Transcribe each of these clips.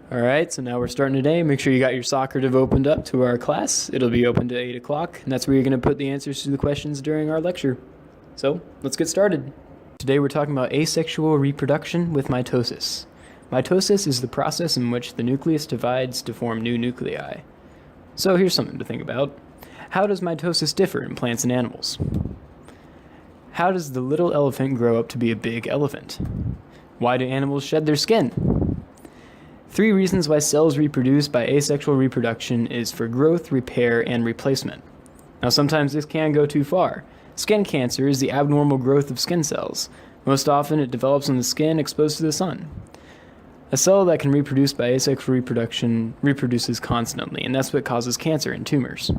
All right, so now we're starting today. Make sure you got your Socrative opened up to our class. It'll be open to 8 o'clock, and that's where you're going to put the answers to the questions during our lecture. So, let's get started. Today we're talking about asexual reproduction with mitosis. Mitosis is the process in which the nucleus divides to form new nuclei. So here's something to think about. How does mitosis differ in plants and animals? How does the little elephant grow up to be a big elephant? Why do animals shed their skin? 3 reasons why cells reproduce by asexual reproduction is for growth, repair, and replacement. Now sometimes this can go too far. Skin cancer is the abnormal growth of skin cells. Most often it develops on the skin exposed to the sun. A cell that can reproduce by asexual reproduction reproduces constantly, and that's what causes cancer and tumors.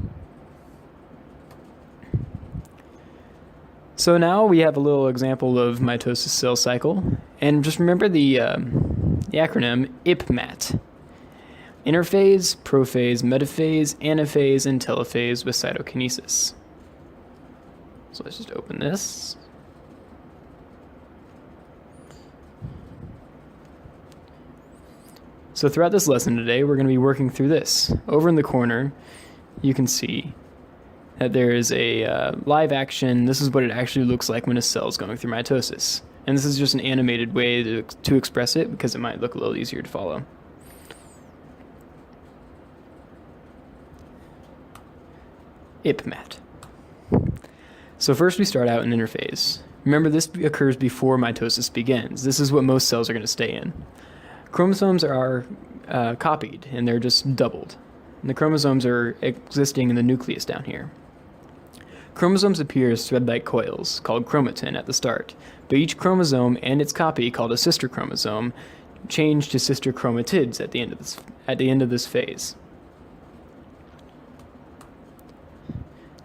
So now we have a little example of mitosis cell cycle, and just remember the acronym IPMAT. Interphase, prophase, metaphase, anaphase, and telophase with cytokinesis. So let's just open this. So throughout this lesson today, we're going to be working through this. Over in the corner, you can see that there is a live action. This is what it actually looks like when a cell is going through mitosis. And this is just an animated way to express it because it might look a little easier to follow. IPMAT. So first we start out in interphase. Remember, this occurs before mitosis begins. This is what most cells are going to stay in. Chromosomes are copied, and they're just doubled. And the chromosomes are existing in the nucleus down here. Chromosomes appear as thread-like coils, called chromatin, at the start, but each chromosome and its copy, called a sister chromosome, change to sister chromatids at the end of this phase.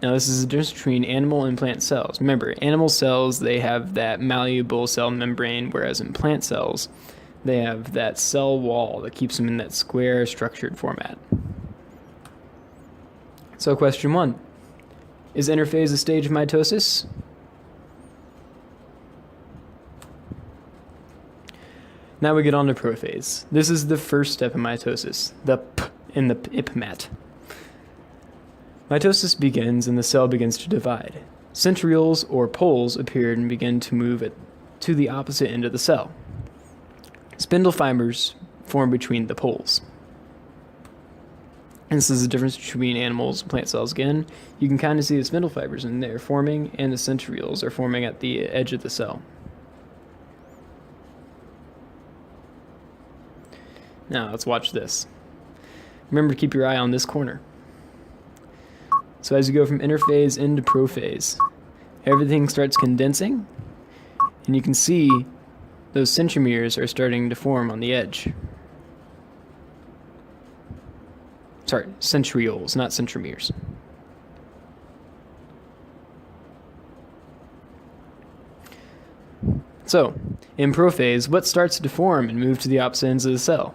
Now this is the difference between animal and plant cells. Remember, animal cells, they have that malleable cell membrane, whereas in plant cells, they have that cell wall that keeps them in that square structured format. So question 1. Is interphase a stage of mitosis? Now we get on to prophase. This is the first step in mitosis, the P in the IPMAT. Mitosis begins and the cell begins to divide. Centrioles or poles appear and begin to move to the opposite end of the cell. Spindle fibers form between the poles. And this is the difference between animals and plant cells again. You can kind of see the spindle fibers in there forming, and the centrioles are forming at the edge of the cell. Now let's watch this. Remember to keep your eye on this corner. So as you go from interphase into prophase, everything starts condensing, and you can see those centromeres are starting to form on the edge. Sorry, centrioles, not centromeres. So, in prophase, what starts to form and move to the opposite ends of the cell?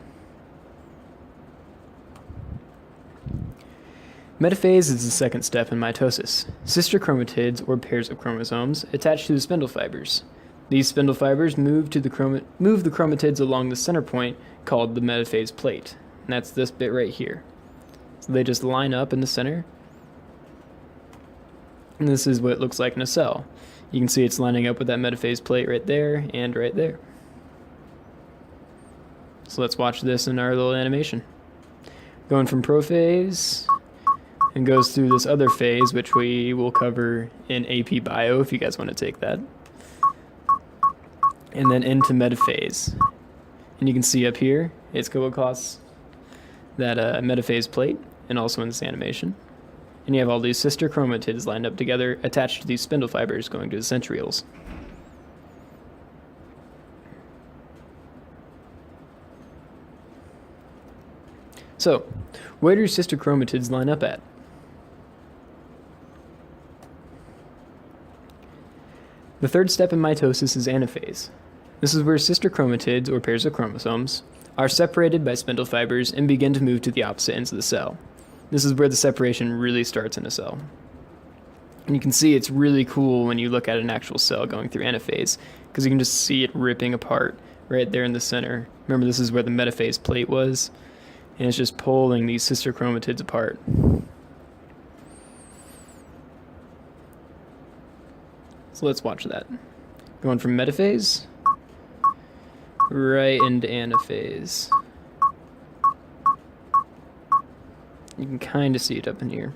Metaphase is the second step in mitosis. Sister chromatids, or pairs of chromosomes, attach to the spindle fibers. These spindle fibers move the chromatids along the center point called the metaphase plate. And that's this bit right here. So they just line up in the center. And this is what it looks like in a cell. You can see it's lining up with that metaphase plate right there and right there. So let's watch this in our little animation. Going from prophase and goes through this other phase, which we will cover in AP Bio if you guys want to take that. And then into metaphase. And you can see up here, it's go across that metaphase plate, and also in this animation. And you have all these sister chromatids lined up together, attached to these spindle fibers going to the centrioles. So, where do your sister chromatids line up at? The third step in mitosis is anaphase. This is where sister chromatids, or pairs of chromosomes, are separated by spindle fibers and begin to move to the opposite ends of the cell. This is where the separation really starts in a cell. And you can see it's really cool when you look at an actual cell going through anaphase, because you can just see it ripping apart right there in the center. Remember, this is where the metaphase plate was, and it's just pulling these sister chromatids apart. So let's watch that. Going from metaphase right into anaphase. You can kind of see it up in here.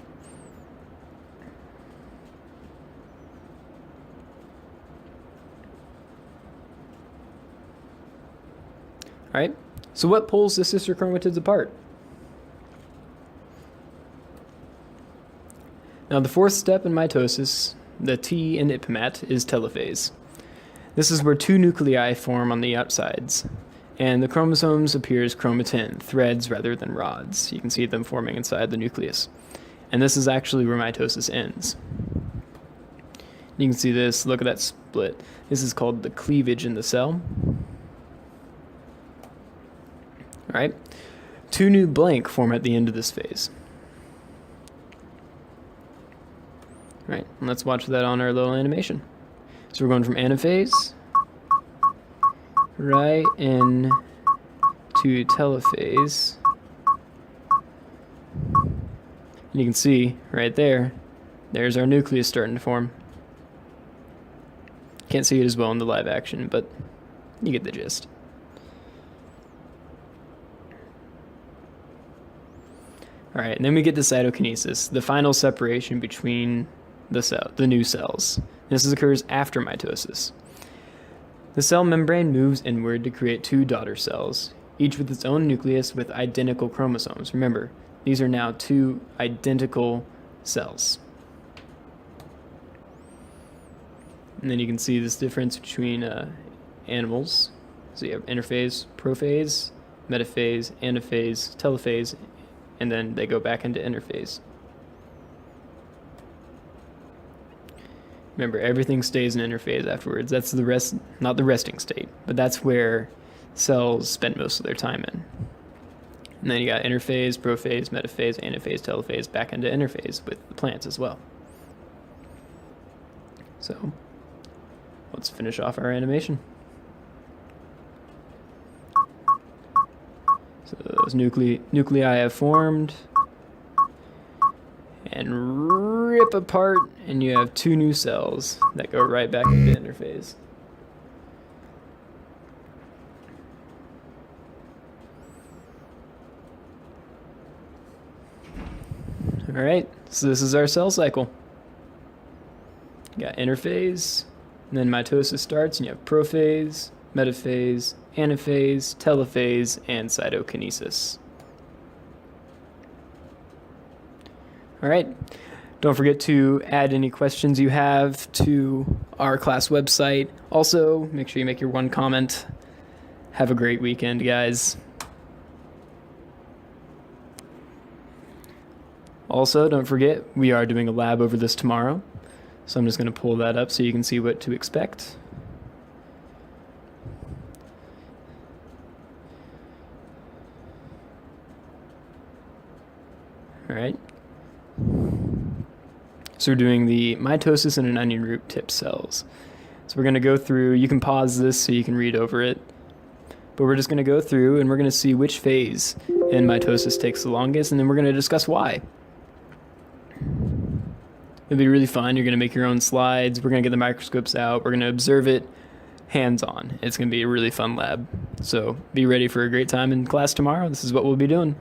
Alright, so what pulls the sister chromatids apart? Now the fourth step in mitosis, the T in ippomat, is telophase. This is where two nuclei form on the outsides, and the chromosomes appear as chromatin, threads rather than rods. You can see them forming inside the nucleus. And this is actually where mitosis ends. You can see this, look at that split. This is called the cleavage in the cell. Alright, two new blank form at the end of this phase. Alright, let's watch that on our little animation. So we're going from anaphase right in to telophase. And you can see right there, there's our nucleus starting to form. Can't see it as well in the live action, but you get the gist. Alright, and then we get to cytokinesis, the final separation between the new cells. This occurs after mitosis. The cell membrane moves inward to create two daughter cells, each with its own nucleus with identical chromosomes. Remember, these are now two identical cells. And then you can see this difference between animals. So you have interphase, prophase, metaphase, anaphase, telophase, and then they go back into interphase. Remember, everything stays in interphase afterwards. That's the rest, not the resting state, but that's where cells spend most of their time in. And then you got interphase, prophase, metaphase, anaphase, telophase, back into interphase with the plants as well. So let's finish off our animation. So those nuclei have formed and rip apart, and you have two new cells that go right back into interphase. Alright, so this is our cell cycle. You got interphase, and then mitosis starts, and you have prophase, metaphase, anaphase, telophase, and cytokinesis. Alright, don't forget to add any questions you have to our class website. Also, make sure you make your one comment. Have a great weekend, guys. Also, don't forget, we are doing a lab over this tomorrow. So I'm just going to pull that up so you can see what to expect. Alright. So we're doing the mitosis in an onion root tip cells. So we're going to go through, you can pause this so you can read over it, but we're just going to go through and we're going to see which phase in mitosis takes the longest, and then we're going to discuss why. It'll be really fun. You're going to make your own slides. We're going to get the microscopes out. We're going to observe it hands-on. It's going to be a really fun lab. So be ready for a great time in class tomorrow. This is what we'll be doing.